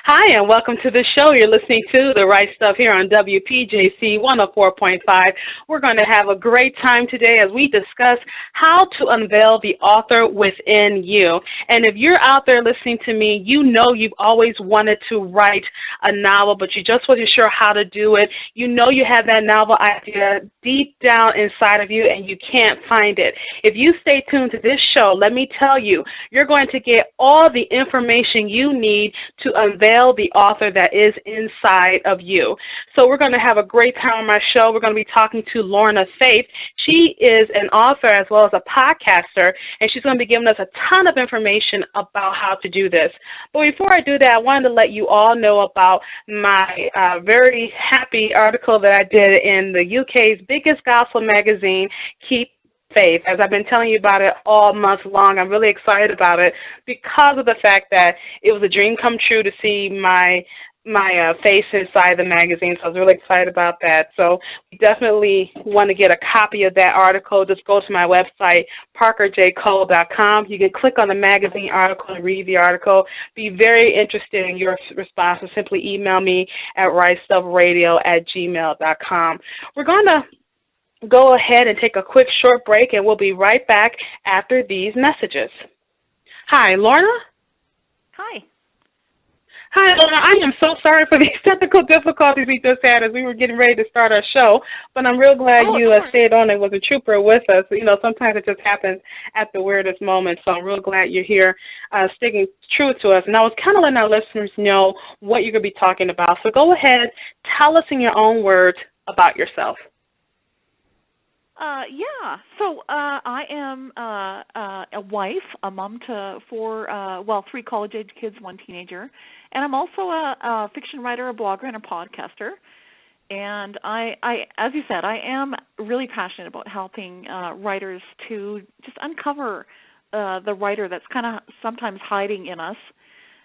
Hi, and welcome to the show. You're listening to The Right Stuff here on WPJC 104.5. We're going to have a great time today as we discuss how to unveil the author within you. And if you're out there listening to me, you know you've always wanted to write a novel, but you just wasn't sure how to do it. You know you have that novel idea deep down inside of you, and you can't find it. If you stay tuned to this show, let me tell you, you're going to get all the information you need to unveil the author that is inside of you. So we're going to have a great time on my show. We're going to be talking to Lorna Faith. She is an author as well as a podcaster, and she's going to be giving us a ton of information about how to do this. But before I do that, I wanted to let you all know about my very happy article that I did in the UK's biggest gospel magazine, Keep Faith. As I've been telling you about it all month long, I'm really excited about it because of the fact that it was a dream come true to see my face inside the magazine, so I was really excited about that. So you definitely want to get a copy of that article. Just go to my website, parkerjcole.com. You can click on the magazine article and read the article. Be very interested in your response, so simply email me at rightstuffradio@gmail.com. We're going to go ahead and take a quick short break, and we'll be right back after these messages. Hi, Lorna? Hi. Hi, Lorna. I am so sorry for these technical difficulties we just had as we were getting ready to start our show, but I'm real glad you stayed on and was a trooper with us. You know, sometimes it just happens at the weirdest moment, so I'm real glad you're here sticking true to us. And I was kind of letting our listeners know what you're going to be talking about. So go ahead, tell us in your own words about yourself. Yeah. So I am a wife, a mom to three college-age kids, one teenager, and I'm also a fiction writer, a blogger, and a podcaster. And I, as you said, I am really passionate about helping writers to just uncover the writer that's kind of sometimes hiding in us,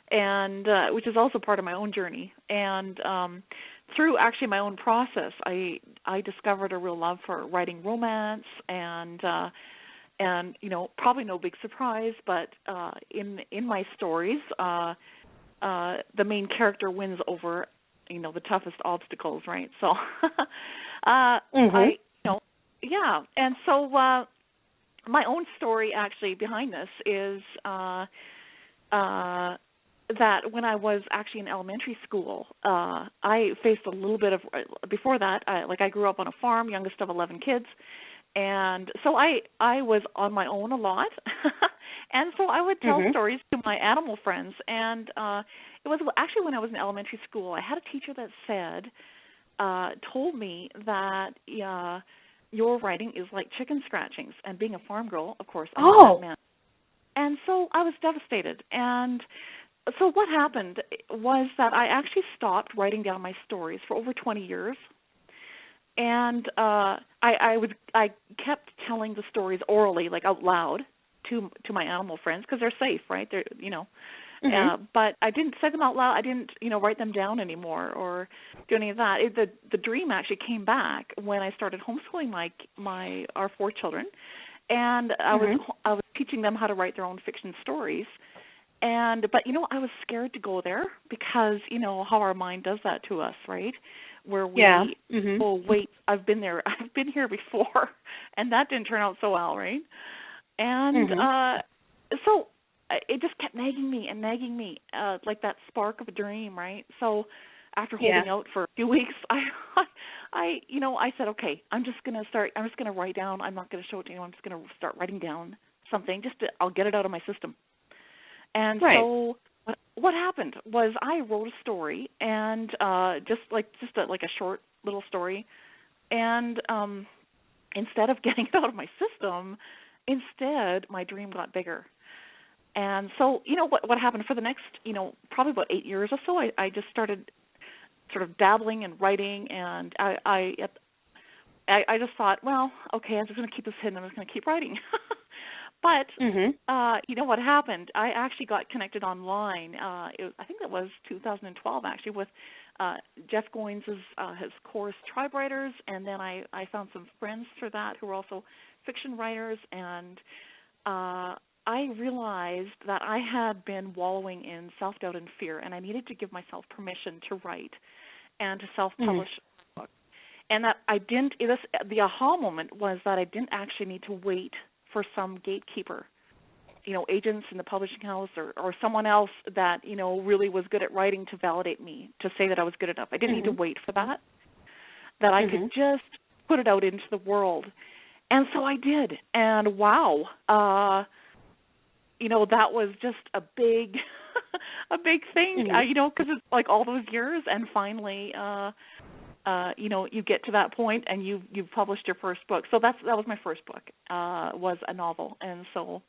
and which is also part of my own journey. And through actually my own process, I discovered a real love for writing romance, and you know, probably no big surprise, but in my stories, the main character wins over, you know, the toughest obstacles, right? So and so my own story actually behind this is that when I was actually in elementary school, I faced a little bit of, before that, I grew up on a farm, youngest of 11 kids, and so I was on my own a lot, and so I would tell stories to my animal friends, and it was actually when I was in elementary school, I had a teacher that told me that your writing is like chicken scratchings, and being a farm girl, of course, I knew what that meant. And so I was devastated, and so what happened was that I actually stopped writing down my stories for over 20 years, and I kept telling the stories orally, like out loud, to my animal friends because they're safe, right? They're but I didn't say them out loud. I didn't write them down anymore or do any of that. The dream actually came back when I started homeschooling our 4 children, and I was teaching them how to write their own fiction stories. But I was scared to go there because how our mind does that to us, right? Where we, oh wait, I've been there, I've been here before, and that didn't turn out so well, right? And so it just kept nagging me, like that spark of a dream, right? So after holding out for a few weeks, I said, okay, I'm just gonna write down. I'm not gonna show it to you. I'm just gonna start writing down something. I'll get it out of my system. And so what happened was I wrote a story, and just a short little story, and instead of getting it out of my system, instead my dream got bigger. And so what happened for the next probably about 8 years or so, I just started sort of dabbling and writing, and I just thought, well, okay, I'm just going to keep this hidden. I'm just going to keep writing. But what happened? I actually got connected online. I think that was 2012 actually with Jeff Goins' his course Tribe Writers, and then I found some friends for that who were also fiction writers, and I realized that I had been wallowing in self-doubt and fear, and I needed to give myself permission to write and to self-publish a book. And that I didn't, the aha moment was that I didn't actually need to wait for some gatekeeper, agents in the publishing house or someone else that, really was good at writing to validate me, to say that I was good enough. I didn't need to wait for that I could just put it out into the world. And so I did. And wow, that was just a big, a big thing, because it's like all those years, and finally, you get to that point, and you've published your first book. So that was my first book, was a novel, and so,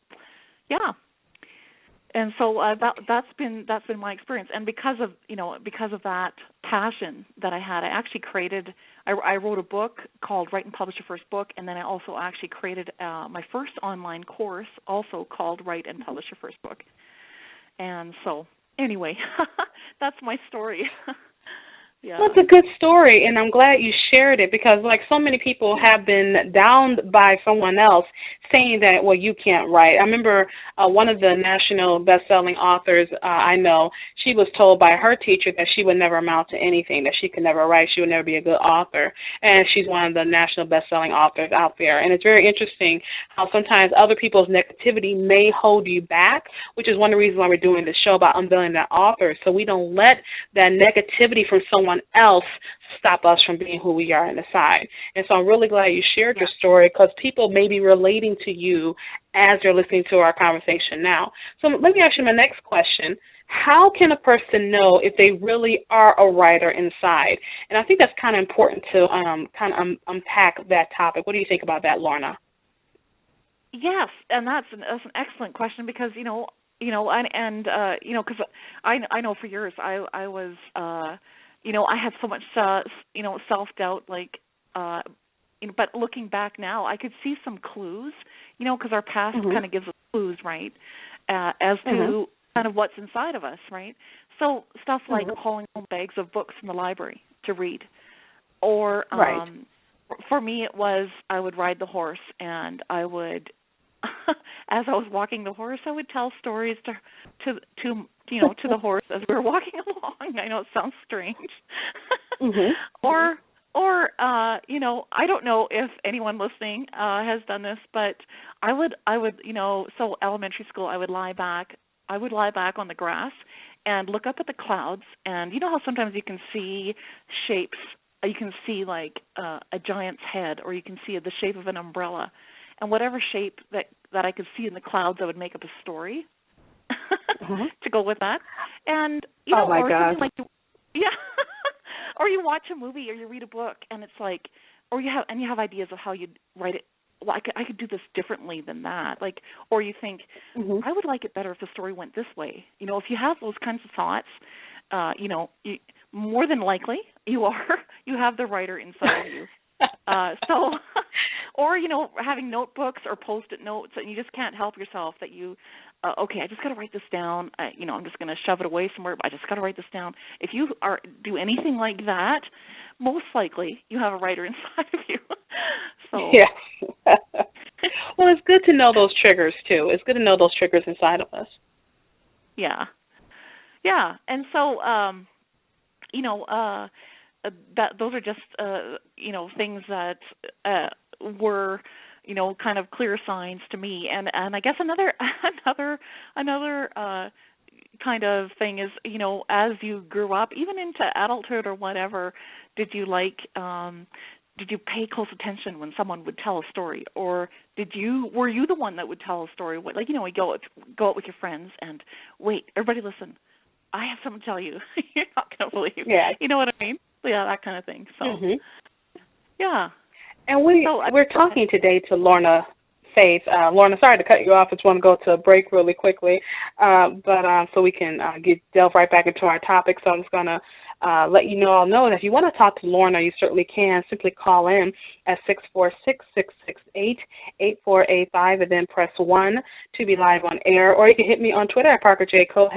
yeah. And so that's been my experience, and because of that passion that I had, I actually I wrote a book called Write and Publish Your First Book, and then I also actually created my first online course, also called Write and Publish Your First Book. And so, anyway, that's my story. Yeah. Well, it's a good story, and I'm glad you shared it, because like so many people have been downed by someone else saying that, well, you can't write. I remember one of the national best-selling authors I know, she was told by her teacher that she would never amount to anything, that she could never write, she would never be a good author, and she's one of the national best-selling authors out there. And it's very interesting how sometimes other people's negativity may hold you back, which is one of the reasons why we're doing this show about unveiling that author, so we don't let that negativity from someone else stop us from being who we are inside. And so I'm really glad you shared your story, because people may be relating to you as they're listening to our conversation now. So let me ask you my next question. How can a person know if they really are a writer inside? And I think that's kind of important to unpack that topic. What do you think about that, Lorna? Yes, and that's an excellent question, because because I know for years I was I had so much self-doubt, but looking back now, I could see some clues, because our past kind of gives us clues, right, as to kind of what's inside of us, right? So stuff like hauling home bags of books from the library to read, or for me it was I would ride the horse, and I would, as I was walking the horse, I would tell stories to the horse as we were walking along. I know it sounds strange. Or I don't know if anyone listening has done this, but I would so elementary school, I would lie back on the grass and look up at the clouds, and you know how sometimes you can see shapes, you can see like a giant's head, or you can see the shape of an umbrella, and whatever shape that I could see in the clouds, I would make up a story to go with that. And oh my God. Or you watch a movie or you read a book, and it's like, or you have ideas of how you'd write it. Well, I could do this differently than that. Like, or you think, I would like it better if the story went this way. If you have those kinds of thoughts, more than likely you have the writer inside of you. Or having notebooks or Post-it notes, and you just can't help yourself that you, okay, I just got to write this down. I'm just going to shove it away somewhere, but I just got to write this down. If you do anything like that, most likely you have a writer inside of you. So yes. Well, it's good to know those triggers too. It's good to know those triggers inside of us. Yeah. Yeah, and so that those are just things that were kind of clear signs to me, and I guess another kind of thing is, as you grew up, even into adulthood or whatever, did you pay close attention when someone would tell a story, or were you the one that would tell a story? You go out with your friends and wait, everybody listen, I have something to tell you. You're not going to believe. Yeah. You know what I mean? Yeah, that kind of thing. So, yeah. And we're talking today to Lorna Faith. Lorna, sorry to cut you off. I just want to go to a break really quickly, but so we can delve right back into our topic. So I'm just going to let you know that if you want to talk to Lorna, you certainly can. Simply call in at 646-668-8485 and then press 1 to be live on air. Or you can hit me on Twitter at Parker J. Cole,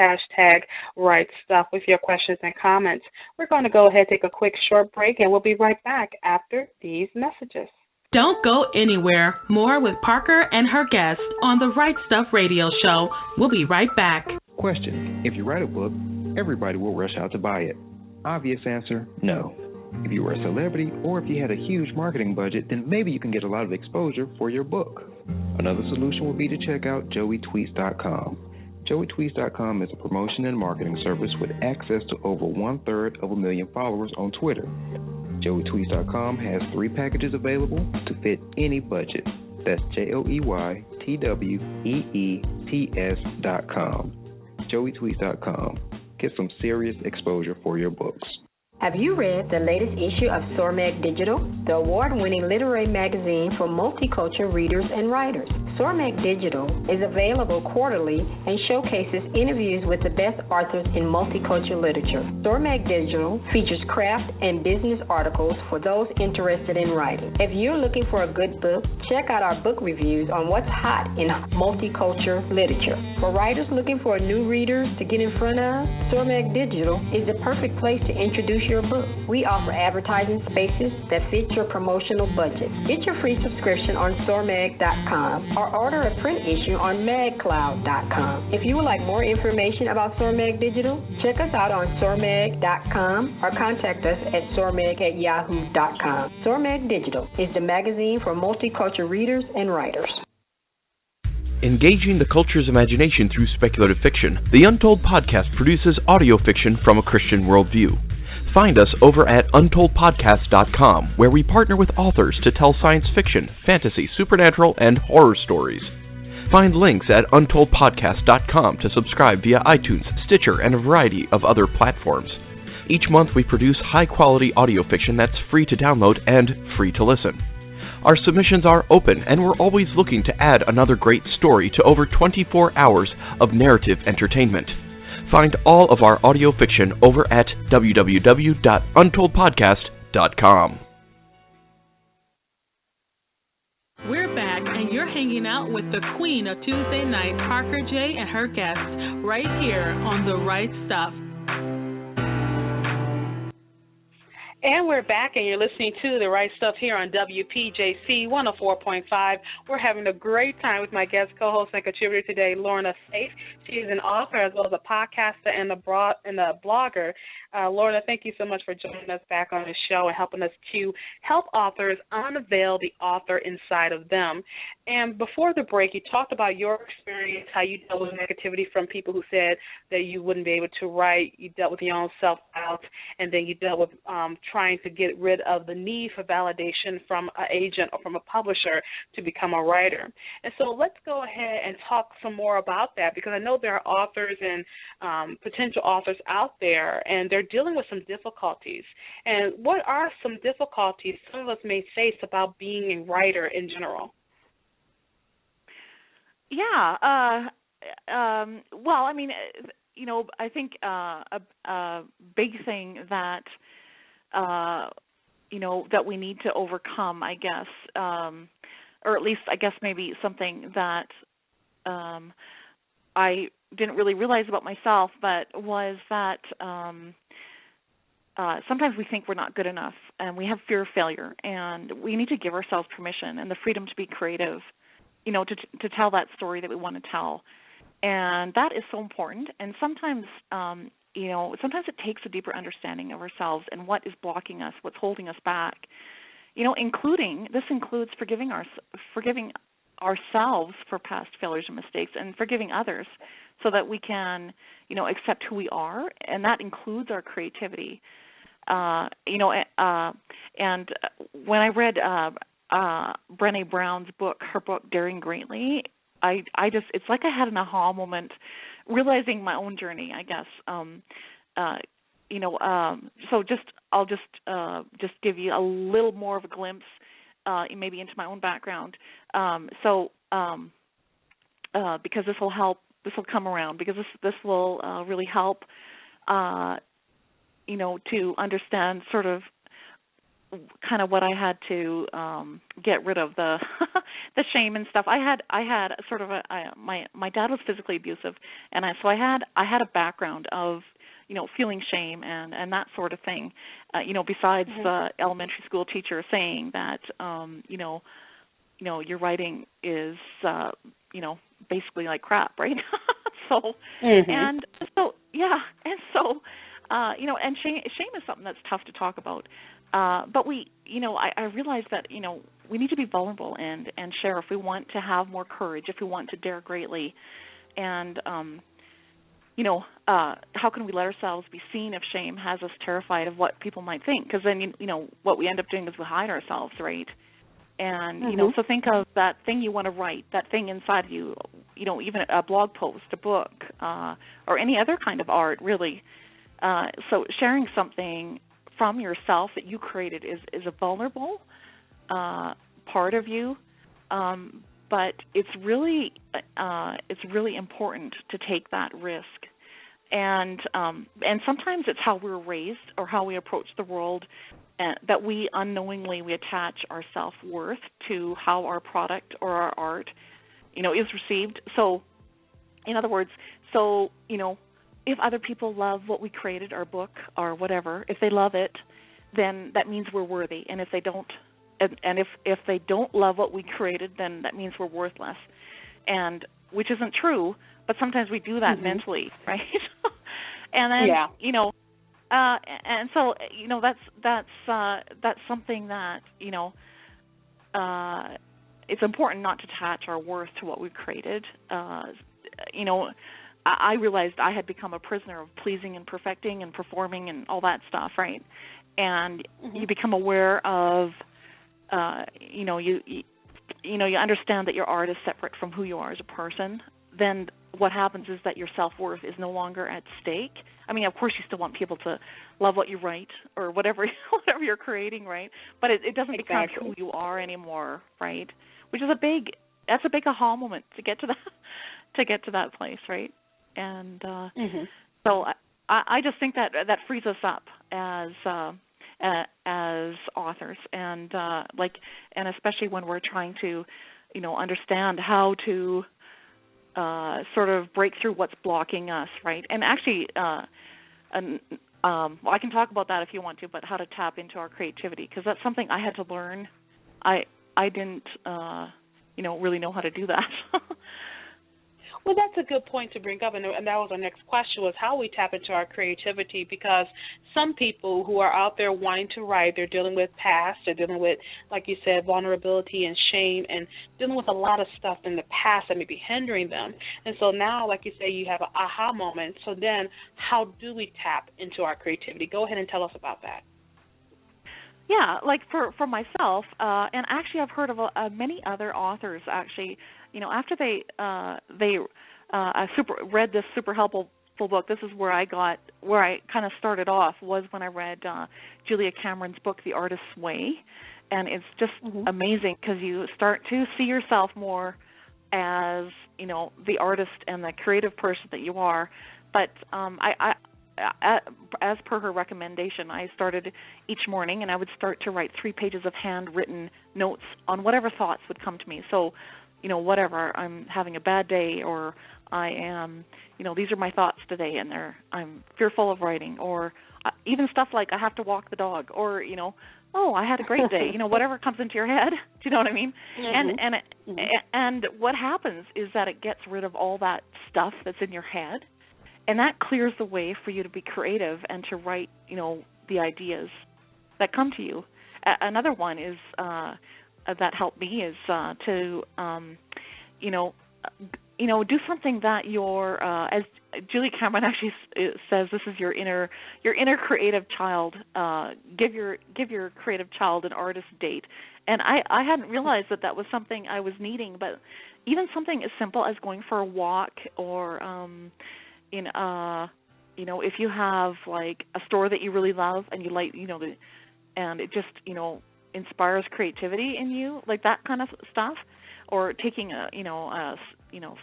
#WriteStuff with your questions and comments. We're going to go ahead and take a quick short break, and we'll be right back after these messages. Don't go anywhere. More with Parker and her guest on the Right Stuff Radio Show. We'll be right back. Question: if you write a book, everybody will rush out to buy it. Obvious answer: no. If you were a celebrity or if you had a huge marketing budget, then maybe you can get a lot of exposure for your book. Another solution would be to check out joeytweets.com. joeytweets.com is a promotion and marketing service with access to over 1/3 of a million followers on Twitter. joeytweets.com has 3 packages available to fit any budget. That's joeytweets.com. joeytweets.com. Get some serious exposure for your books. Have you read the latest issue of Sormag Digital, the award-winning literary magazine for multicultural readers and writers? Sormag Digital is available quarterly and showcases interviews with the best authors in multicultural literature. Sormag Digital features craft and business articles for those interested in writing. If you're looking for a good book, check out our book reviews on what's hot in multicultural literature. For writers looking for new readers to get in front of, Sormag Digital is the perfect place to introduce your book. We offer advertising spaces that fit your promotional budget. Get your free subscription on sormag.com or order a print issue on magcloud.com. If you would like more information about Sormag Digital, check us out on sormag.com or contact us at sormag@yahoo.com. Sormag Digital is the magazine for multicultural readers and writers. Engaging the culture's imagination through speculative fiction, the Untold Podcast produces audio fiction from a Christian worldview. Find us over at untoldpodcast.com, where we partner with authors to tell science fiction, fantasy, supernatural, and horror stories. Find links at untoldpodcast.com to subscribe via iTunes, Stitcher, and a variety of other platforms. Each month we produce high-quality audio fiction that's free to download and free to listen. Our submissions are open, and we're always looking to add another great story to over 24 hours of narrative entertainment. Find all of our audio fiction over at www.untoldpodcast.com. We're back, and you're hanging out with the queen of Tuesday night, Parker J. and her guests, right here on The Right Stuff. And we're back, and you're listening to The Right Stuff here on WPJC 104.5. We're having a great time with my guest co-host and contributor today, Lorna Safe. She is an author as well as a podcaster and a blogger. Lorna, thank you so much for joining us back on the show and helping us to help authors unveil the author inside of them. And before the break, you talked about your experience, how you dealt with negativity from people who said that you wouldn't be able to write. You dealt with your own self-doubt, and then you dealt with trying to get rid of the need for validation from an agent or from a publisher to become a writer. And so let's go ahead and talk some more about that, because I know there are authors and potential authors out there, and they're dealing with some difficulties. And what are some difficulties some of us may face about being a writer in general? Yeah. Well, I mean, I think a big thing that that we need to overcome, I guess, or at least I guess maybe something that I didn't really realize about myself, but was that sometimes we think we're not good enough, and we have fear of failure, and we need to give ourselves permission and the freedom to be creative, to tell that story that we want to tell. And that is so important. And sometimes, sometimes it takes a deeper understanding of ourselves and what is blocking us, what's holding us back. This includes forgiving ourselves for past failures and mistakes, and forgiving others, so that we can, accept who we are, and that includes our creativity. And when I read Brené Brown's her book Daring Greatly, it's like I had an aha moment, realizing my own journey, I guess. So I'll just give you a little more of a glimpse, maybe into my own background. Because this will help, this will come around, because this will really help, to understand sort of kind of what I had to get rid of, the the shame and stuff. I had sort of my dad was physically abusive, and so I had a background of feeling shame and that sort of thing. Besides the elementary school teacher saying that, your writing is, basically like crap, right? And shame is something that's tough to talk about. But I realized that, we need to be vulnerable and share if we want to have more courage, if we want to dare greatly. And, how can we let ourselves be seen if shame has us terrified of what people might think? Because then, what we end up doing is we hide ourselves, right? And, so think of that thing you want to write, that thing inside of you, even a blog post, a book, or any other kind of art, really. So sharing something from yourself that you created is a vulnerable part of you, but it's really important to take that risk. And sometimes it's how we're raised or how we approach the world, that we unknowingly attach our self-worth to how our product or our art, is received. So, in other words, if other people love what we created, our book or whatever, if they love it, then that means we're worthy. And if they don't, if they don't love what we created, then that means we're worthless. And which isn't true, but sometimes we do that mentally, right? And then and so that's something that it's important not to attach our worth to what we created. I realized I had become a prisoner of pleasing and perfecting and performing and all that stuff, right? And you become aware of, you understand that your art is separate from who you are as a person. Then what happens is that your self-worth is no longer at stake. I mean, of course, you still want people to love what you write or whatever you're creating, right? But it doesn't become who you are anymore, right? Which is a big aha moment to get to that place, right? And so I just think that frees us up as authors, and and especially when we're trying to, understand how to sort of break through what's blocking us, right? And actually, I can talk about that if you want to, but how to tap into our creativity, because that's something I had to learn. I didn't, really know how to do that. Well, that's a good point to bring up, and that was our next question, was how we tap into our creativity, because some people who are out there wanting to write, they're dealing with past, they're dealing with, like you said, vulnerability and shame, and dealing with a lot of stuff in the past that may be hindering them. And so now, like you say, you have an aha moment. So then how do we tap into our creativity? Go ahead and tell us about that. Yeah, like for myself, and actually I've heard of many other authors actually, after they read this super helpful book. This is where I kind of started off, was when I read Julia Cameron's book, The Artist's Way, and it's just amazing because you start to see yourself more as, the artist and the creative person that you are. But as per her recommendation, I started each morning and I would start to write 3 pages of handwritten notes on whatever thoughts would come to me. So, whatever, I'm having a bad day, or I am, these are my thoughts today, and I'm fearful of writing, or even stuff like I have to walk the dog, or, oh, I had a great day, whatever comes into your head. Do you know what I mean? And what happens is that it gets rid of all that stuff that's in your head. And that clears the way for you to be creative and to write, the ideas that come to you. Another one is that helped me is to, do something that as Julie Cameron actually says, this is your inner creative child. Give your creative child an artist date. And I hadn't realized that was something I was needing. But even something as simple as going for a walk, or if you have like a store that you really love and you like, and it just, inspires creativity in you, like that kind of stuff, or taking a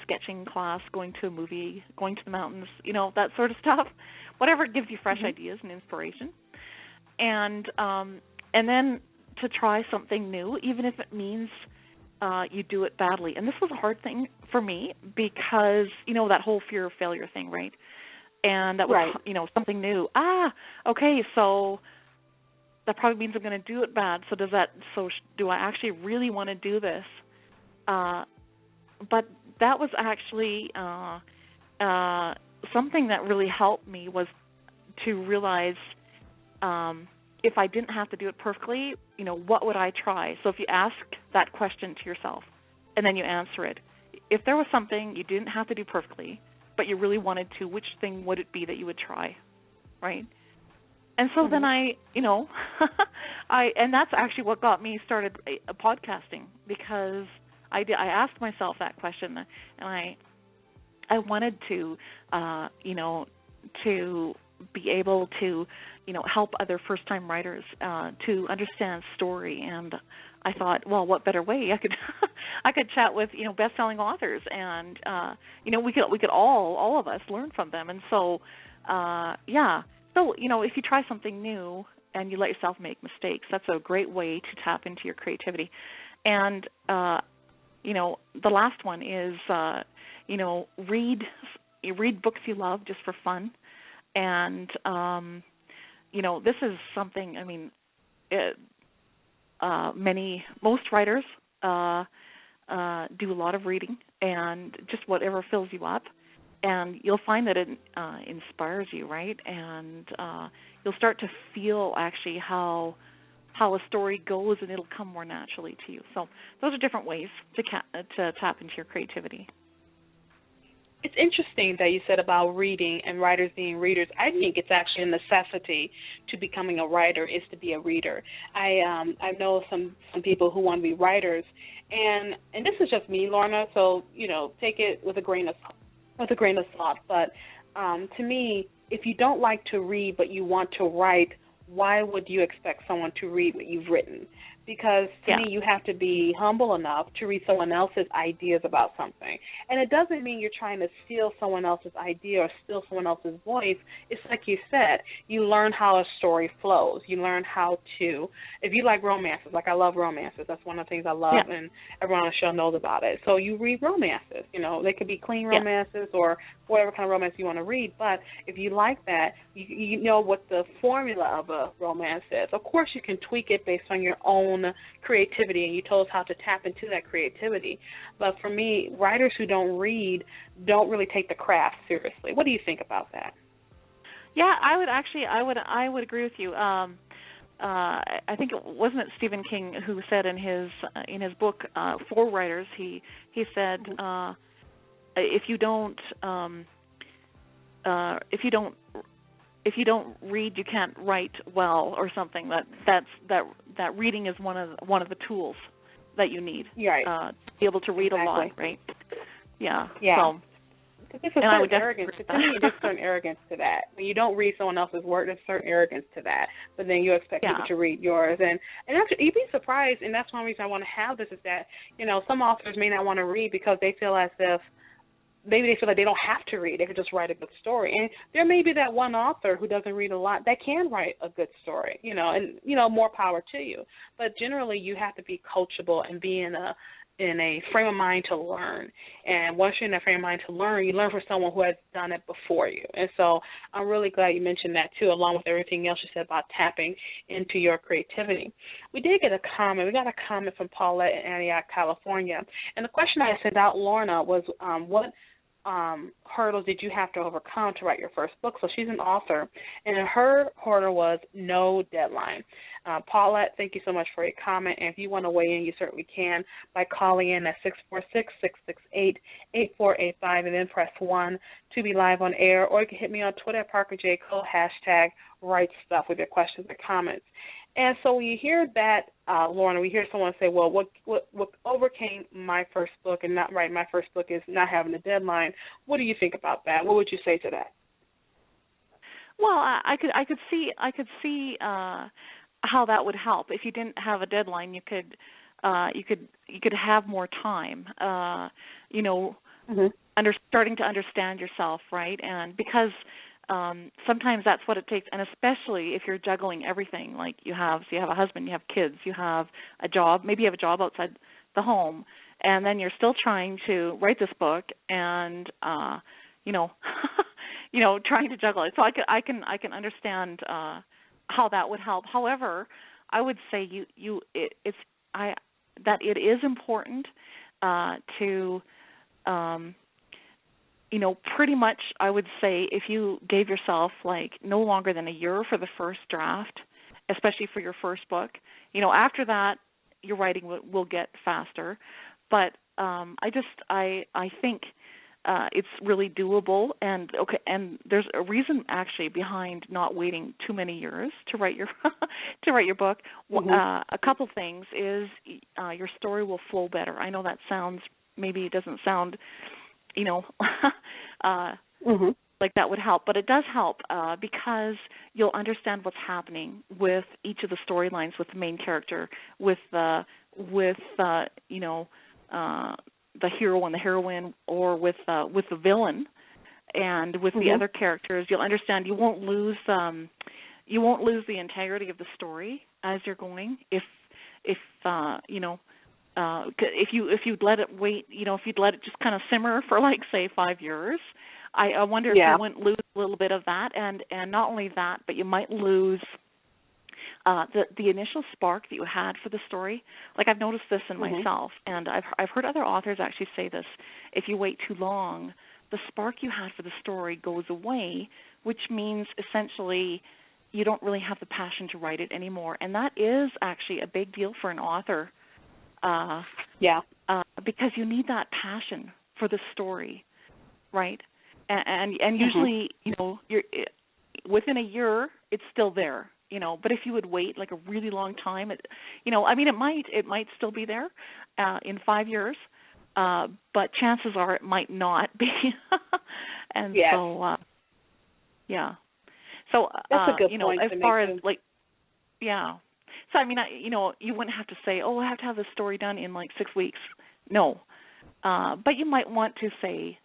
sketching class, going to a movie, going to the mountains, that sort of stuff, whatever gives you fresh ideas and inspiration. And then to try something new, even if it means you do it badly. And this was a hard thing for me because, that whole fear of failure thing, right? and that was, Right. something new. Okay, so that probably means I'm going to do it bad. So do I actually really want to do this? But that was actually something that really helped me, was to realize if I didn't have to do it perfectly, what would I try? So if you ask that question to yourself and then you answer it, if there was something you didn't have to do perfectly, but you really wanted to, which thing would it be that you would try, right? And so then and that's actually what got me started podcasting, because I asked myself that question, and I wanted to, to be able to, help other first-time writers to understand story. And I thought, well, what better way? I could chat with, best-selling authors, and we could all of us learn from them. And so, So, if you try something new and you let yourself make mistakes, that's a great way to tap into your creativity. And the last one is, read books you love just for fun. And, this is something, most writers do a lot of reading, and just whatever fills you up. And you'll find that it inspires you, right? And you'll start to feel actually how a story goes, and it'll come more naturally to you. So those are different ways to tap into your creativity. It's interesting that you said about reading and writers being readers. I think it's actually a necessity to becoming a writer is to be a reader. I know some people who want to be writers, and this is just me, Lorna. So take it with a grain of thought. But to me, if you don't like to read but you want to write, why would you expect someone to read what you've written? Because to me, you have to be humble enough to read someone else's ideas about something. And it doesn't mean you're trying to steal someone else's idea or steal someone else's voice. It's like you said, you learn how a story flows. You learn how to, if you like romances, like I love romances. That's one of the things I love, and everyone on the show knows about it. So you read romances. They could be clean romances or whatever kind of romance you want to read. But if you like that, you know what the formula of a romance is. Of course, you can tweak it based on your own creativity, and you told us how to tap into that creativity. But for me, writers who don't read don't really take the craft seriously. What do you think about that? Yeah, I would agree with you. I think wasn't it Stephen King who said in his book For Writers, he said if you don't read, you can't write well, or something. That reading is one of the tools that you need to be able to read a lot, right? Yeah. So, there's a certain arrogance. To me, there's a certain arrogance to that. When you don't read someone else's work, there's a certain arrogance to that. But then you expect people to read yours, and actually, you'd be surprised. And that's one reason I want to have this, is that some authors may not want to read because they feel as if maybe they feel like they don't have to read. They could just write a good story. And there may be that one author who doesn't read a lot that can write a good story, and more power to you. But generally, you have to be coachable and be in a frame of mind to learn. And once you're in that frame of mind to learn, you learn from someone who has done it before you. And so I'm really glad you mentioned that, too, along with everything else you said about tapping into your creativity. We did get a comment. We got a comment from Paulette in Antioch, California. And the question I sent out, Lorna, was what hurdles did you have to overcome to write your first book? So she's an author, and her hurdle was no deadline. Paulette, thank you so much for your comment, and if you want to weigh in, you certainly can by calling in at 646-668-8485 and then press 1 to be live on air, or you can hit me on Twitter at Parker J. Cole, #WriteStuff with your questions or comments. And so when you hear that, Lorna, we hear someone say, well, what overcame my first book and not writing my first book is not having a deadline. What do you think about that? What would you say to that? Well, I could see how that would help. If you didn't have a deadline, you could have more time. Starting to understand yourself, right? And because sometimes that's what it takes, and especially if you're juggling everything, like you have a husband, you have kids, you have a job, maybe you have a job outside the home, and then you're still trying to write this book, and trying to juggle it. So I can understand how that would help. However, I would say that it is important to pretty much, I would say, if you gave yourself like no longer than a year for the first draft, especially for your first book, after that your writing will get faster. But I think it's really doable, and there's a reason actually behind not waiting too many years to write your book. Mm-hmm. A couple things is your story will flow better. I know that maybe it doesn't sound, mm-hmm. like that would help, but it does help because you'll understand what's happening with each of the storylines, with the main character, with the hero and the heroine, or with the villain, and with mm-hmm. the other characters. You'll understand. You won't lose the integrity of the story as you're going if you'd let it wait, if you'd let it just kind of simmer for like say 5 years. I wonder if you wouldn't lose a little bit of that, and not only that, but you might lose the initial spark that you had for the story. Like I've noticed this in mm-hmm. myself, and I've heard other authors actually say this. If you wait too long, the spark you had for the story goes away, which means essentially you don't really have the passion to write it anymore. And that is actually a big deal for an author. Because you need that passion for the story, right? And usually, mm-hmm. You're within a year, it's still there. But if you would wait like a really long time, it might still be there in 5 years, but chances are it might not be. And yes. So, So, that's a good point as far as like, So, you wouldn't have to say, I have to have this story done in like 6 weeks. No. But you might want to say,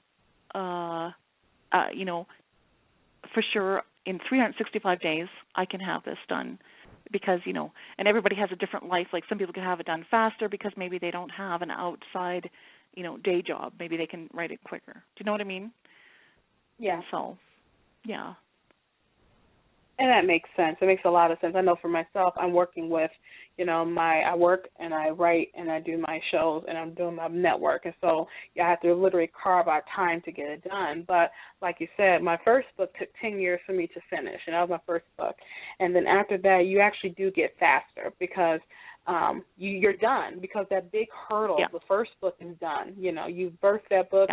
for sure, in 365 days, I can have this done because, and everybody has a different life. Like some people can have it done faster because maybe they don't have an outside, day job. Maybe they can write it quicker. Do you know what I mean? Yeah. So, yeah. And that makes sense. It makes a lot of sense. I know for myself, I'm working with, I work and I write and I do my shows and I'm doing my network. And so I have to literally carve out time to get it done. But like you said, my first book took 10 years for me to finish, and that was my first book. And then after that, you actually do get faster because you're done, because that big hurdle, the first book is done. You've birthed that book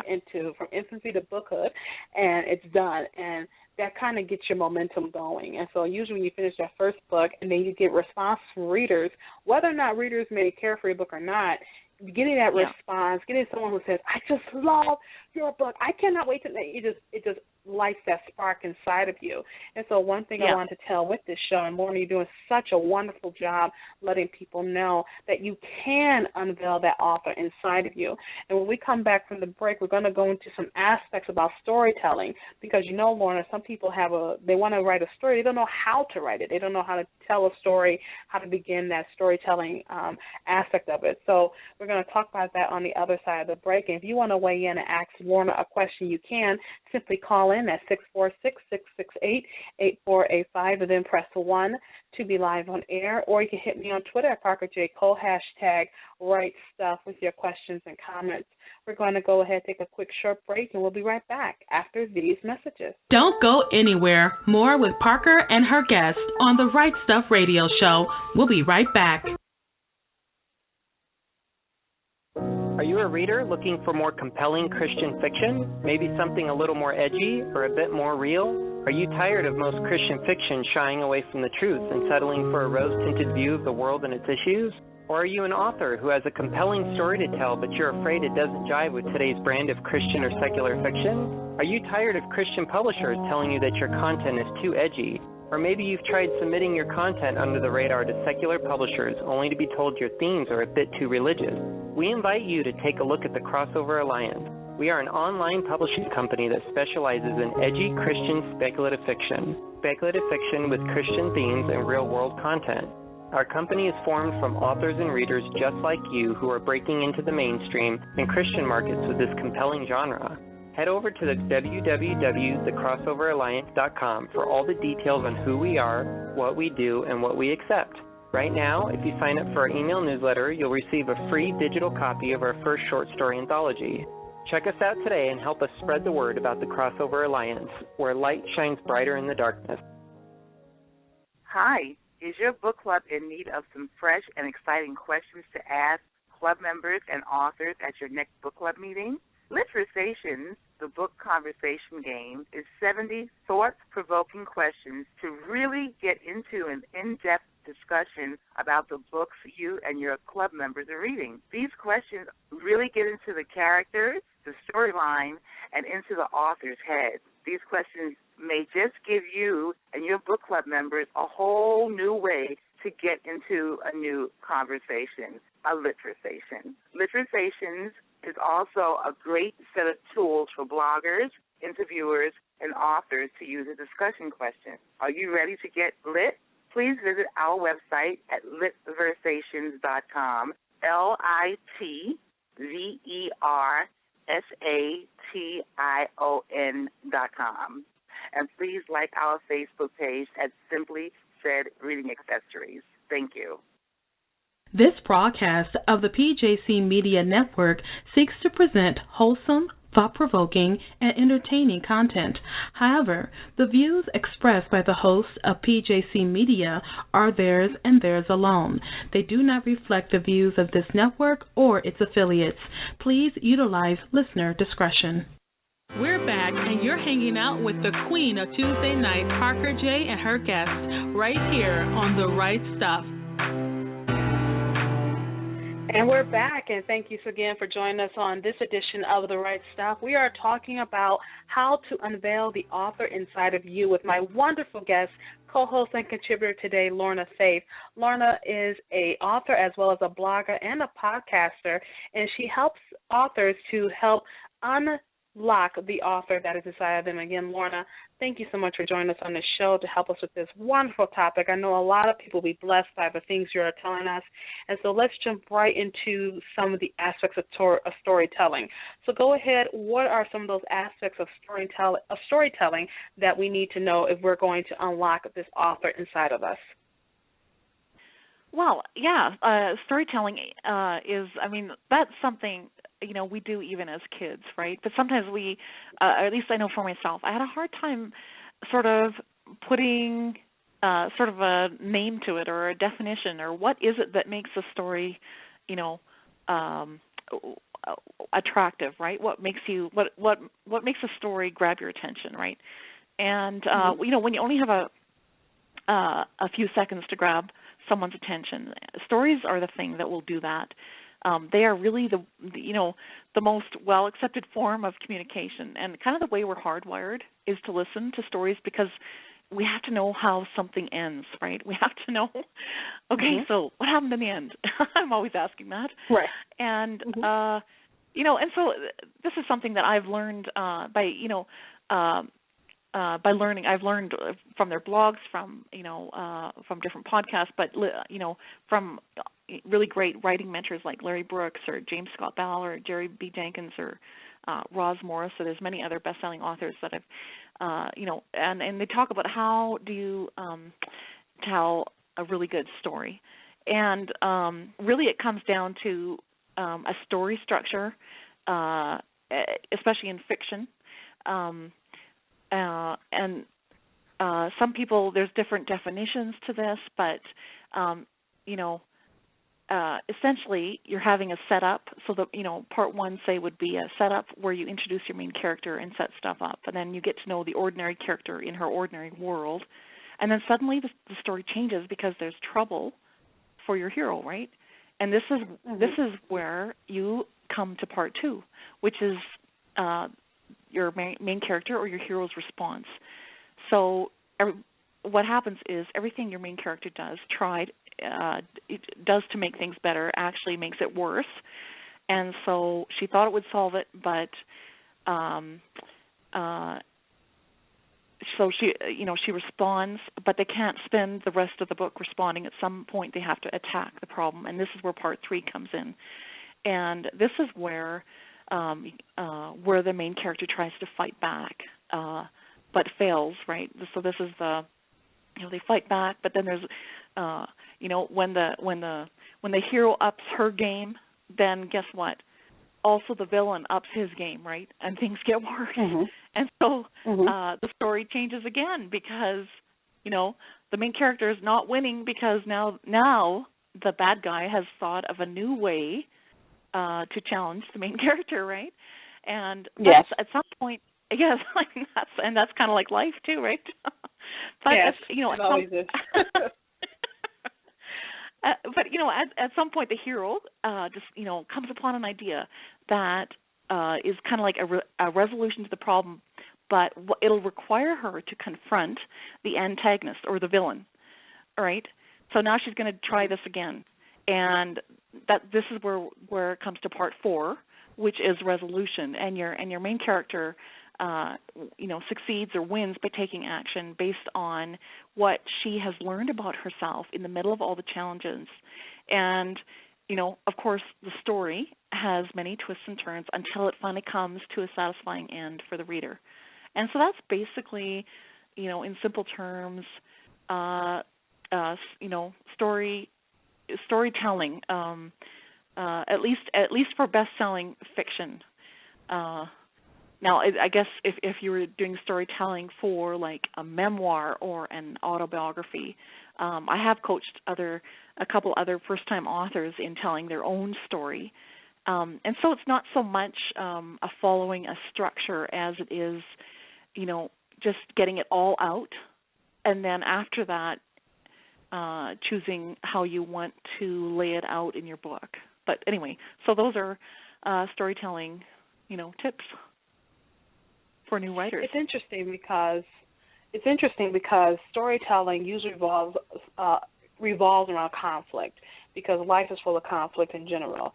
from infancy to bookhood, and it's done. And that kind of gets your momentum going. And so usually when you finish that first book and then you get response from readers, whether or not readers may care for your book or not, getting that response, getting someone who says, I just love your book, I cannot wait to, it just lights that spark inside of you. And so one thing I wanted to tell with this show, and Lorna, you're doing such a wonderful job letting people know that you can unveil that author inside of you. And when we come back from the break, we're going to go into some aspects about storytelling, because Lorna, some people they want to write a story, they don't know how to write it, they don't know how to tell a story, how to begin that storytelling aspect of it. So we're going to talk about that on the other side of the break. And if you want to weigh in and ask Lorna a question, you can simply call in at 646-668-8485 and then press 1 to be live on air, or you can hit me on Twitter at Parker J. Cole, #WriteStuff with your questions and comments. We're going to go ahead and take a quick short break, and we'll be right back after these messages. Don't go anywhere. More with Parker and her guests on the Right Stuff Radio Show. We'll be right back. Are you a reader looking for more compelling Christian fiction? Maybe something a little more edgy or a bit more real? Are you tired of most Christian fiction shying away from the truth and settling for a rose-tinted view of the world and its issues? Or are you an author who has a compelling story to tell, but you're afraid it doesn't jive with today's brand of Christian or secular fiction? Are you tired of Christian publishers telling you that your content is too edgy? Or maybe you've tried submitting your content under the radar to secular publishers only to be told your themes are a bit too religious. We invite you to take a look at the Crossover Alliance. We are an online publishing company that specializes in edgy Christian speculative fiction with Christian themes and real-world content. Our company is formed from authors and readers just like you who are breaking into the mainstream and Christian markets with this compelling genre. Head over to the www.thecrossoveralliance.com for all the details on who we are, what we do, and what we accept. Right now, if you sign up for our email newsletter, you'll receive a free digital copy of our first short story anthology. Check us out today and help us spread the word about the Crossover Alliance, where light shines brighter in the darkness. Hi, is your book club in need of some fresh and exciting questions to ask club members and authors at your next book club meeting? Literations, the book conversation game, is 70 thought-provoking questions to really get into an in-depth discussion about the books you and your club members are reading. These questions really get into the characters, the storyline, and into the author's head. These questions may just give you and your book club members a whole new way to get into a new conversation, a literation. Literations is also a great set of tools for bloggers, interviewers, and authors to use a discussion question. Are you ready to get lit? Please visit our website at litversations.com, LITVERSATION.com. And please like our Facebook page at Simply Said Reading Accessories. Thank you. This broadcast of the PJC Media Network seeks to present wholesome, thought-provoking, and entertaining content. However, the views expressed by the hosts of PJC Media are theirs and theirs alone. They do not reflect the views of this network or its affiliates. Please utilize listener discretion. We're back, and you're hanging out with the queen of Tuesday night, Parker J. and her guests, right here on The Right Stuff. And we're back, and thank you again for joining us on this edition of The Right Stuff. We are talking about how to unveil the author inside of you with my wonderful guest, co-host and contributor today, Lorna Faith. Lorna is an author as well as a blogger and a podcaster, and she helps authors to help unlock the author that is inside of them. Again, Lorna, thank you so much for joining us on this show to help us with this wonderful topic. I know a lot of people will be blessed by the things you're telling us, and so let's jump right into some of the aspects of storytelling. So go ahead, what are some of those aspects of storytelling that we need to know if we're going to unlock this author inside of us? Well, yeah, storytelling that's something, we do even as kids, right? But sometimes we, or at least I know for myself, I had a hard time sort of putting sort of a name to it or a definition, or what is it that makes a story, attractive, right? What makes what makes a story grab your attention, right? And when you only have a few seconds to grab someone's attention, stories are the thing that will do that. They are really the most well-accepted form of communication, and kind of the way we're hardwired is to listen to stories because we have to know how something ends, right? We have to know, okay, so what happened in the end? I'm always asking that. Right. And, and so this is something that I've learned by learning. I've learned from their blogs, from different podcasts, but from really great writing mentors like Larry Brooks or James Scott Bell or Jerry B. Jenkins or Roz Morris. So there's many other best-selling authors that have, and they talk about how do you tell a really good story, and really it comes down to a story structure, especially in fiction. And some people, there's different definitions to this, but, essentially you're having a setup. So part one, say, would be a setup where you introduce your main character and set stuff up, and then you get to know the ordinary character in her ordinary world, and then suddenly the story changes because there's trouble for your hero, right? And this is where you come to part two, which is your main character or your hero's response. So what happens is everything your main character does, it does to make things better, actually makes it worse. And so she thought it would solve it, but so she responds, but they can't spend the rest of the book responding. At some point, they have to attack the problem, and this is where part three comes in. And this is where where the main character tries to fight back, but fails, right? So this is the, they fight back, but then there's, when the hero ups her game, then guess what? Also the villain ups his game, right? And things get worse. Mm-hmm. And so the story changes again because, the main character is not winning because now the bad guy has thought of a new way to challenge the main character, right? And yes, at some point, yes, that's kind of like life too, right? But yes, it always is. But at some point, the hero just comes upon an idea that is kind of like a resolution to the problem, but it'll require her to confront the antagonist or the villain. All right. So now she's going to try this again, and this is where it comes to part 4, which is resolution, and your main character succeeds or wins by taking action based on what she has learned about herself in the middle of all the challenges. And, of course, the story has many twists and turns until it finally comes to a satisfying end for the reader. And so that's basically, in simple terms, storytelling, at least for best-selling fiction. Now, I guess if you were doing storytelling for like a memoir or an autobiography, I have coached a couple other first-time authors in telling their own story, and so it's not so much following a structure as it is, just getting it all out, and then after that, choosing how you want to lay it out in your book. But anyway, so those are storytelling, tips for new writers. It's interesting because storytelling usually revolves around conflict, because life is full of conflict in general.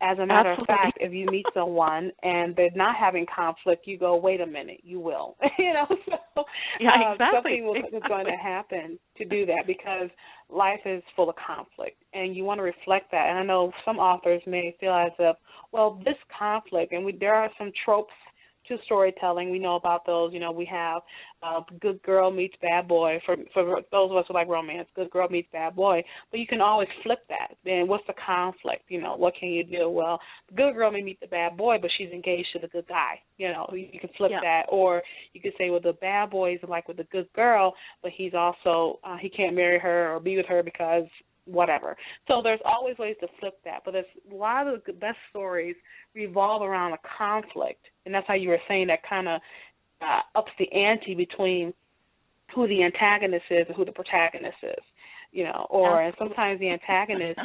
As a matter Absolutely. of fact, if you meet someone and they're not having conflict, you go, wait a minute, you will. So yeah, exactly. something is going to happen to do that, because life is full of conflict, and you want to reflect that. And I know some authors may feel as if, well, this conflict, and there are some tropes to storytelling. We know about those. We have good girl meets bad boy for those of us who like romance. Good girl meets bad boy. But you can always flip that. Then what's the conflict? What can you do? Well, the good girl may meet the bad boy, but she's engaged to the good guy. You can flip that. Or you could say, well, the bad boy is like with the good girl, but he's also he can't marry her or be with her because whatever. So there's always ways to flip that. But a lot of the best stories revolve around a conflict, and that's how you were saying that kind of ups the ante between who the antagonist is and who the protagonist is. And sometimes the antagonist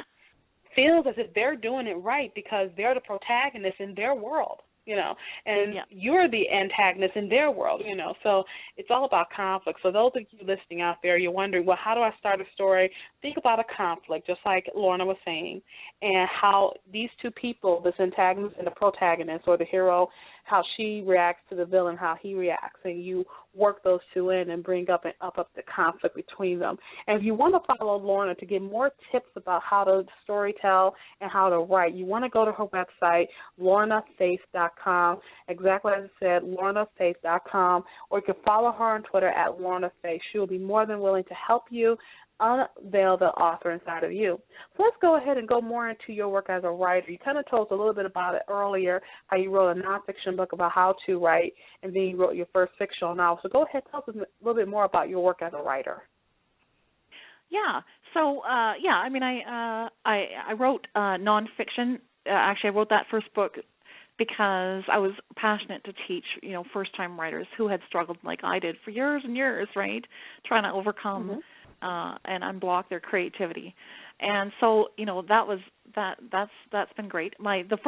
feels as if they're doing it right because they're the protagonist in their world. And you're the antagonist in their world, So it's all about conflict. So those of you listening out there, you're wondering, well, how do I start a story? Think about a conflict, just like Lorna was saying, and how these two people, this antagonist and the protagonist, or the hero, how she reacts to the villain, how he reacts, and you work those two in and bring up the conflict between them. And if you want to follow Lorna to get more tips about how to storytell and how to write, you want to go to her website, lornafaith.com, exactly as I said, lornafaith.com, or you can follow her on Twitter at lornafaith. She will be more than willing to help you unveil the author inside of you. So let's go ahead and go more into your work as a writer. You kind of told us a little bit about it earlier, how you wrote a nonfiction book about how to write, and then you wrote your first fictional novel. So go ahead and tell us a little bit more about your work as a writer. Yeah. So, I wrote nonfiction. Actually, I wrote that first book because I was passionate to teach, first-time writers who had struggled like I did for years and years, right, trying to overcome and unblock their creativity. And so, that's been great. The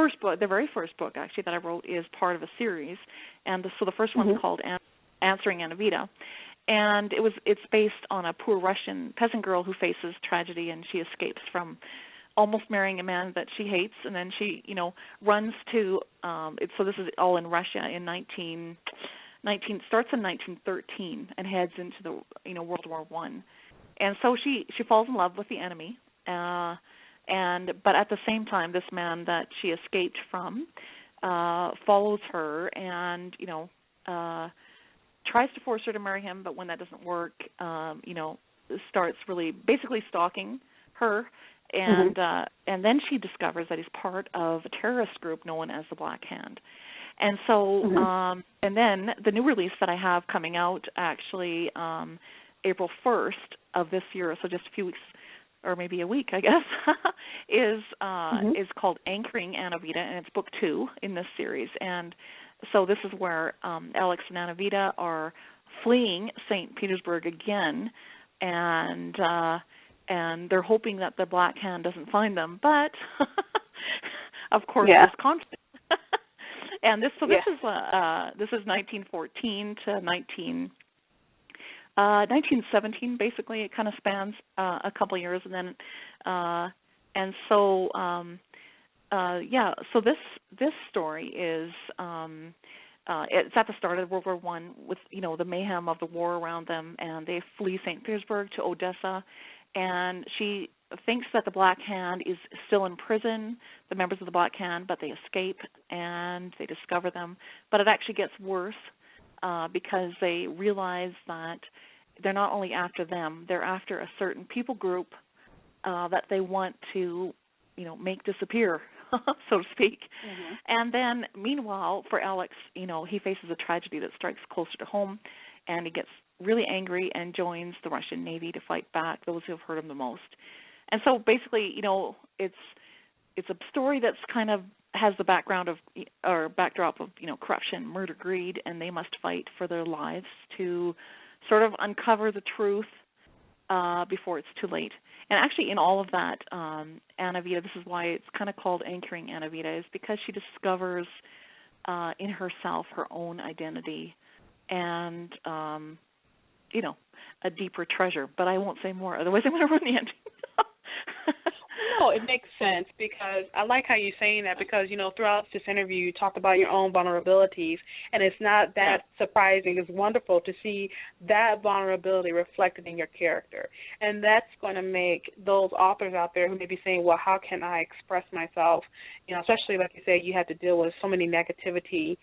very first book actually that I wrote is part of a series, and so the first one's called Answering Anavita, and it's based on a poor Russian peasant girl who faces tragedy, and she escapes from almost marrying a man that she hates, and then she, runs to. So this is all in Russia in starts in 1913 and heads into the World War I. And so she falls in love with the enemy, but at the same time, this man that she escaped from follows her and, tries to force her to marry him, but when that doesn't work, starts really basically stalking her. And and then she discovers that he's part of a terrorist group known as the Black Hand. And so, and then the new release that I have coming out actually April 1st of this year, so just a few weeks or maybe a week, I guess, is called Anchoring Anavita, and it's book 2 in this series. And so this is where Alex and Anavita are fleeing St. Petersburg again, and they're hoping that the Black Hand doesn't find them, but of course there's conflict. And this is 1914 to 1917, basically. It kind of spans a couple years, and then so this story is it's at the start of World War I with the mayhem of the war around them, and they flee St. Petersburg to Odessa, and she thinks that the Black Hand is still in prison, the members of the Black Hand, but they escape and they discover them. But it actually gets worse because they realize that they're not only after them, they're after a certain people group that they want to, make disappear, so to speak. And then, meanwhile, for Alex, he faces a tragedy that strikes closer to home, and he gets really angry and joins the Russian Navy to fight back those who have hurt him the most. And so basically, it's a story that's kind of has the background of or backdrop of corruption, murder, greed, and they must fight for their lives to sort of uncover the truth before it's too late. And actually, in all of that, Anavita, this is why it's kind of called Anchoring Anavita, is because she discovers in herself her own identity and a deeper treasure. But I won't say more, otherwise I'm going to ruin the ending. No, it makes sense because I like how you're saying that because, throughout this interview you talked about your own vulnerabilities, and it's not that surprising. It's wonderful to see that vulnerability reflected in your character. And that's going to make those authors out there who may be saying, well, how can I express myself? Especially like you said, you had to deal with so much negativity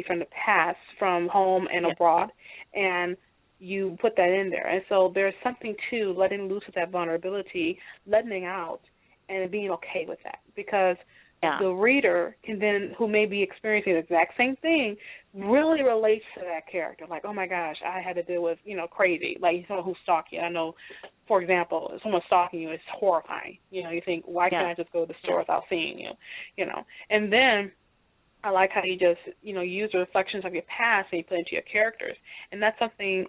from the past, from home and abroad, and you put that in there. And so there's something to letting loose of that vulnerability, letting it out, and being okay with that. Because the reader can then, who may be experiencing the exact same thing, really relates to that character. Like, oh my gosh, I had to deal with, crazy, like someone who's stalking you. I know, for example, if someone's stalking you, it's horrifying. You think, why can't I just go to the store without seeing you? And then I like how you just, use the reflections of your past and you put into your characters. And that's something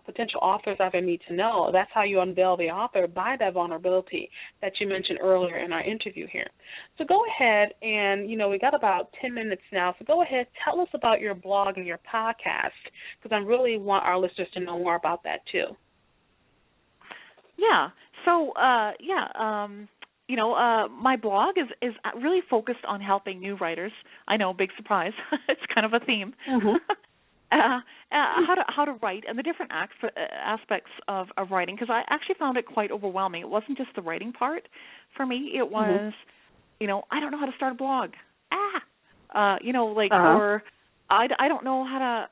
potential authors out there need to know. That's how you unveil the author, by that vulnerability that you mentioned earlier in our interview here. So go ahead and, we got about 10 minutes now. So go ahead, tell us about your blog and your podcast, because I really want our listeners to know more about that too. Yeah. So, my blog is really focused on helping new writers. I know, big surprise. It's kind of a theme. How to write and the different aspects of writing, because I actually found it quite overwhelming. It wasn't just the writing part for me. It was, I don't know how to start a blog. Or I don't know how to,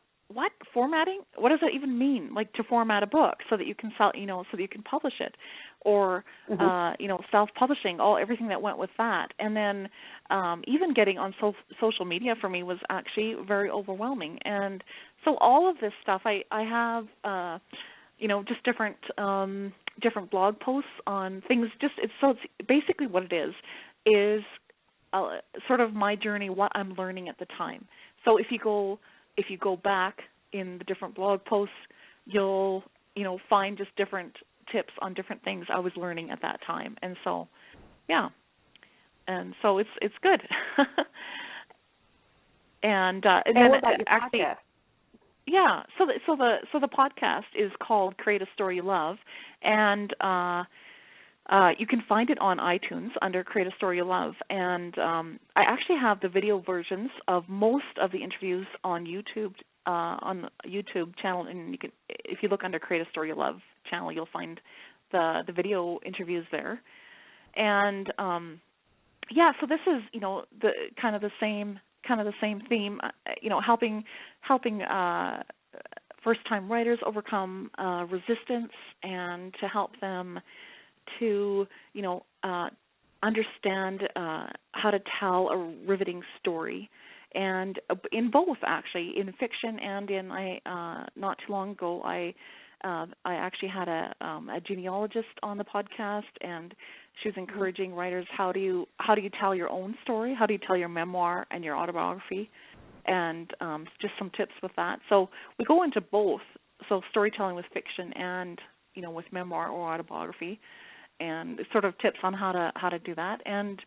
formatting? What does that even mean? Like, to format a book so that you can sell, so that you can publish it, or self-publishing, everything that went with that. And then even getting on social media for me was actually very overwhelming. And so all of this stuff, I have just different blog posts on things. It's basically what it is sort of my journey, what I'm learning at the time. So if you go back in the different blog posts, you'll find just different tips on different things I was learning at that time. And so it's good. and then what about your actually podcast? Yeah, so the podcast is called Create a Story You Love, and you can find it on iTunes under Create a Story You Love. And I actually have the video versions of most of the interviews on YouTube channel, and if you look under Create a Story You Love channel, you'll find the video interviews there. And yeah, so this is, the kind of the same theme, helping first-time writers overcome resistance, and to help them to, understand how to tell a riveting story. And in both, actually, in fiction and in, not too long ago, I actually had a genealogist on the podcast, and she was encouraging writers, how do you tell your own story, how do you tell your memoir and your autobiography, and just some tips with that. So we go into both, so storytelling with fiction and with memoir or autobiography, and sort of tips on how to do that. And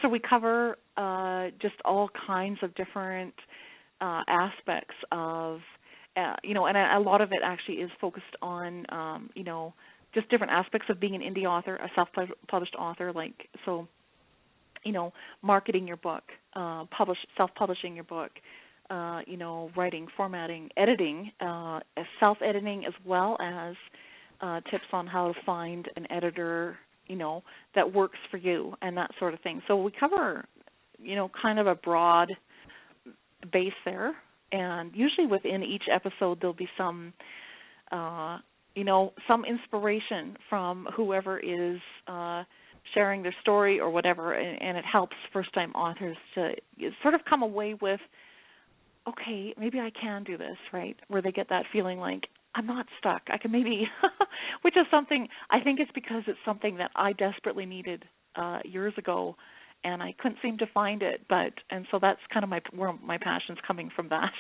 so we cover just all kinds of different aspects of and a lot of it actually is focused on just different aspects of being an indie author, a self-published author, marketing your book, self-publishing your book, writing, formatting, editing, self-editing, as well as tips on how to find an editor, that works for you and that sort of thing. So we cover, kind of a broad base there, and usually within each episode there'll be some, some inspiration from whoever is sharing their story or whatever, and it helps first-time authors to sort of come away with, okay, maybe I can do this, right? Where they get that feeling like, I'm not stuck. I can maybe, which is something, I think it's because it's something that I desperately needed years ago, and I couldn't seem to find it. And so that's kind of where my passion's coming from, that.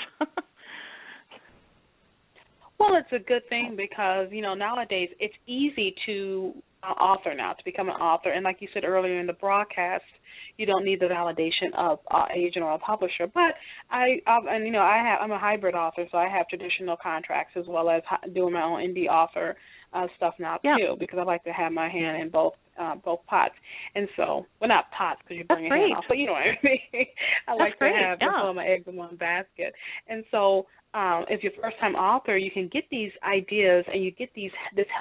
Well, it's a good thing because, nowadays it's easy to author now, to become an author. And like you said earlier in the broadcast, you don't need the validation of agent or a publisher. But I'm a hybrid author, so I have traditional contracts as well as doing my own indie author stuff now too, because I like to have my hand in both pots. And so, well, not pots because you burn your hand off, but you know what I mean. I like to have all my eggs in one basket. And so, if you're a first-time author, you can get these ideas and you get this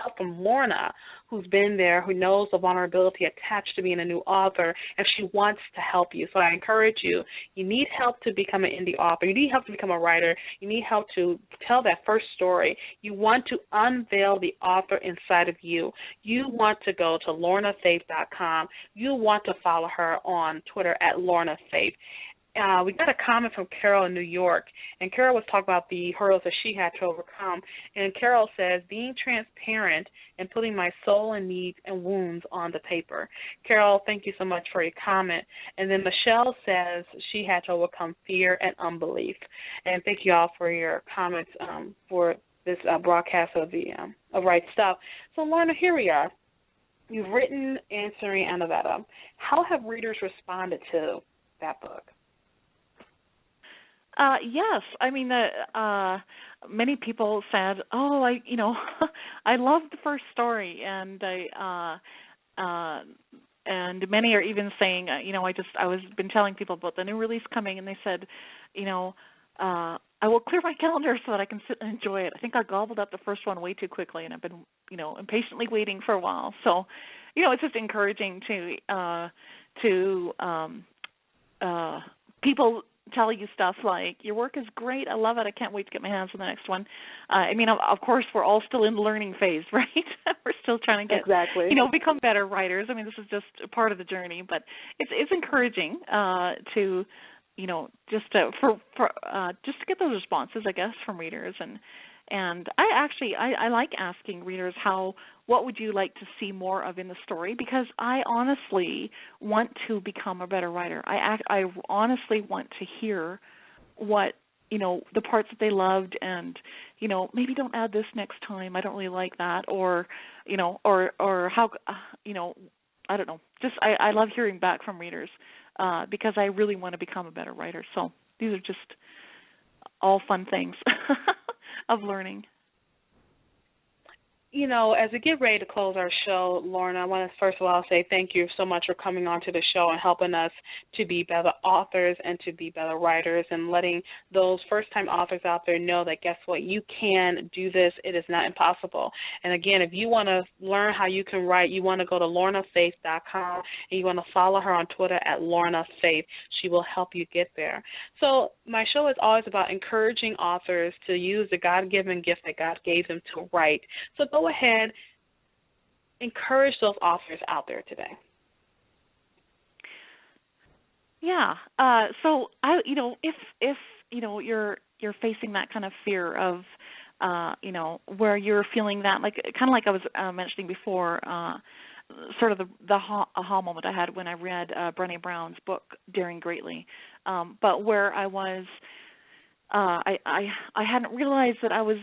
help from Lorna, who's been there, who knows the vulnerability attached to being a new author, and she wants to help you. So I encourage you, you need help to become an indie author. You need help to become a writer. You need help to tell that first story. You want to unveil the author inside of you. You want to go to lornafaith.com. You want to follow her on Twitter at lornafaith. We got a comment from Carol in New York, and Carol was talking about the hurdles that she had to overcome. And Carol says, being transparent and putting my soul and needs and wounds on the paper. Carol, thank you so much for your comment. And then Michelle says she had to overcome fear and unbelief. And thank you all for your comments for this broadcast of Right Stuff. So, Lorna, here we are. You've written Answering Anavetta. How have readers responded to that book? Yes, I mean, many people said, "Oh, I loved the first story," and and many are even saying, I was been telling people about the new release coming, and they said, I will clear my calendar so that I can sit and enjoy it. I think I gobbled up the first one way too quickly, and I've been, impatiently waiting for a while. So, it's just encouraging to people tell you stuff like, your work is great, I love it, I can't wait to get my hands on the next one. Of course, we're all still in the learning phase, right? We're still trying to get, become better writers. I mean, this is just part of the journey, but it's encouraging to, just to get those responses, I guess, from readers. And I like asking readers what would you like to see more of in the story, because I honestly want to become a better writer. I honestly want to hear what, the parts that they loved, and, maybe don't add this next time, I don't really like that, or how, I don't know. Just I love hearing back from readers because I really want to become a better writer. So these are just all fun things of learning. As we get ready to close our show, Lorna, I want to first of all say thank you so much for coming on to the show and helping us to be better authors and to be better writers and letting those first-time authors out there know that, guess what, you can do this. It is not impossible. And, again, if you want to learn how you can write, you want to go to lornafaith.com and you want to follow her on Twitter at lornafaith. She will help you get there. So my show is always about encouraging authors to use the God-given gift that God gave them to write. So go ahead, encourage those authors out there today. Yeah. So if you're facing that kind of fear of, where you're feeling that, like kind of like I was mentioning before, sort of the aha moment I had when I read Brené Brown's book, Daring Greatly, but where I was, I hadn't realized that I was,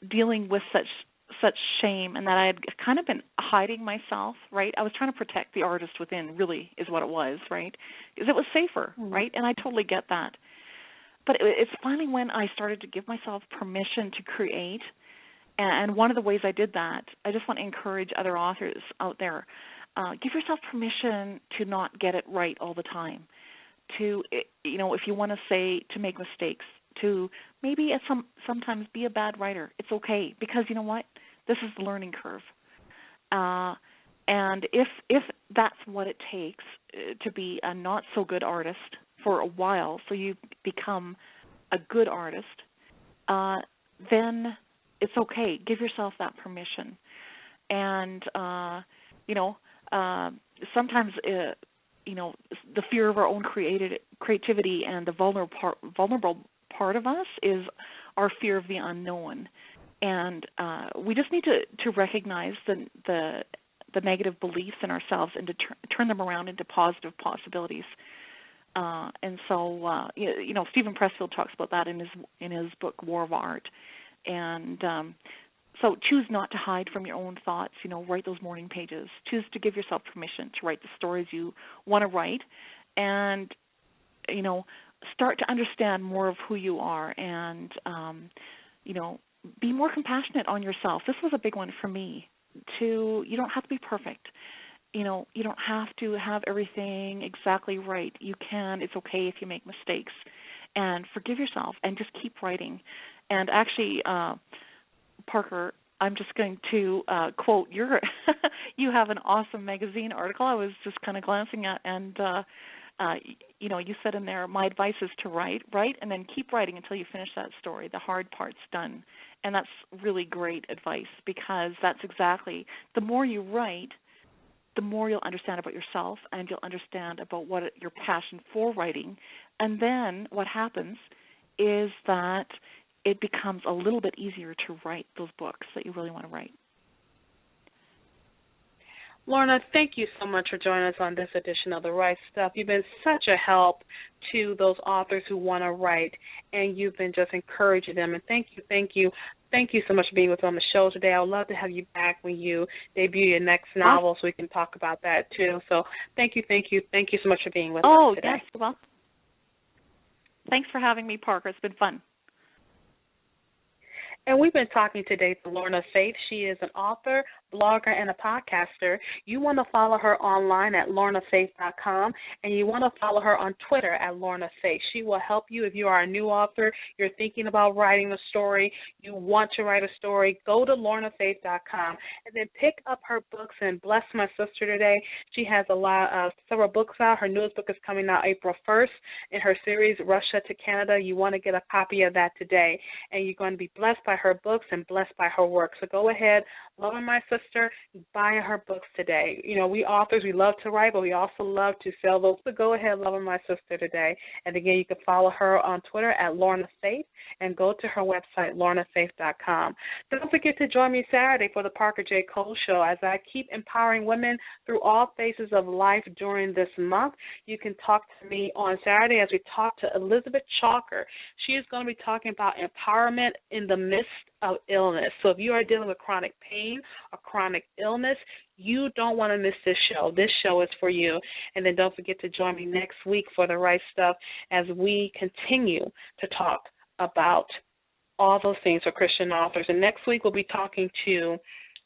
dealing with such shame, and that I had kind of been hiding myself, right? I was trying to protect the artist within, really, is what it was, right? Because it was safer, right? And I totally get that. But it's finally when I started to give myself permission to create, and one of the ways I did that, I just want to encourage other authors out there, give yourself permission to not get it right all the time, to, if you want to say, to make mistakes, to maybe sometimes be a bad writer. It's okay, because you know what? This is the learning curve. And if that's what it takes to be a not-so-good artist for a while, so you become a good artist, then it's okay. Give yourself that permission. And, sometimes, the fear of our own creativity and the vulnerable part of us is our fear of the unknown. And we just need to recognize the negative beliefs in ourselves and to turn them around into positive possibilities. And so, Stephen Pressfield talks about that in his book War of Art. And so choose not to hide from your own thoughts. Write those morning pages. Choose to give yourself permission to write the stories you want to write, and start to understand more of who you are, and be more compassionate on yourself. This was a big one for me. You don't have to be perfect. You don't have to have everything exactly right. You can. It's okay if you make mistakes, and forgive yourself and just keep writing. And actually, Parker, I'm just going to quote you have an awesome magazine article I was just kind of glancing at, and you said in there, my advice is to write, and then keep writing until you finish that story. The hard part's done. And that's really great advice, because that's exactly, the more you write, the more you'll understand about yourself, and you'll understand about your passion for writing. And then what happens is that it becomes a little bit easier to write those books that you really want to write. Lorna, thank you so much for joining us on this edition of The Right Stuff. You've been such a help to those authors who want to write, and you've been just encouraging them. And thank you so much for being with us on the show today. I would love to have you back when you debut your next novel, so we can talk about that too. So thank you so much for being with us today. Oh, yes, well, thanks for having me, Parker. It's been fun. And we've been talking today to Lorna Faith. She is an author, blogger, and a podcaster. You want to follow her online at lornafaith.com, and you want to follow her on Twitter at Lorna Faith. She will help you if you are a new author, you're thinking about writing a story, you want to write a story, go to lornafaith.com and then pick up her books and bless my sister today. She has several books out. Her newest book is coming out April 1st in her series, Russia to Canada. You want to get a copy of that today, and you're going to be blessed by her books and blessed by her work. So go ahead, loving my sister, buy her books today. We authors, we love to write, but we also love to sell those. So go ahead, loving my sister today. And again, you can follow her on Twitter at Lorna Faith and go to her website, lornafaith.com. Don't forget to join me Saturday for the Parker J. Cole Show as I keep empowering women through all phases of life during this month. You can talk to me on Saturday as we talk to Elizabeth Chalker. She is going to be talking about empowerment in the midst of illness. So if you are dealing with chronic pain or chronic illness, you don't want to miss this show. This show is for you. And then don't forget to join me next week for The Right Stuff as we continue to talk about all those things for Christian authors. And next week we'll be talking to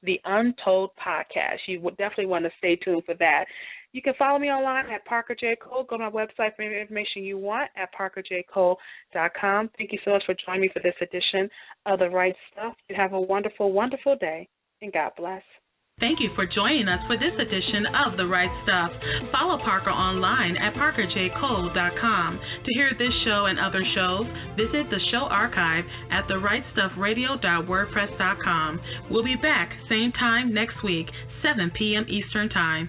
the Untold podcast. You would definitely want to stay tuned for that. You can follow me online at Parker J. Cole. Go to my website for any information you want at parkerjcole.com. Thank you so much for joining me for this edition of The Right Stuff. You have a wonderful, wonderful day, and God bless. Thank you for joining us for this edition of The Right Stuff. Follow Parker online at parkerjcole.com. To hear this show and other shows, visit the show archive at therightstuffradio.wordpress.com. We'll be back same time next week, 7 p.m. Eastern Time.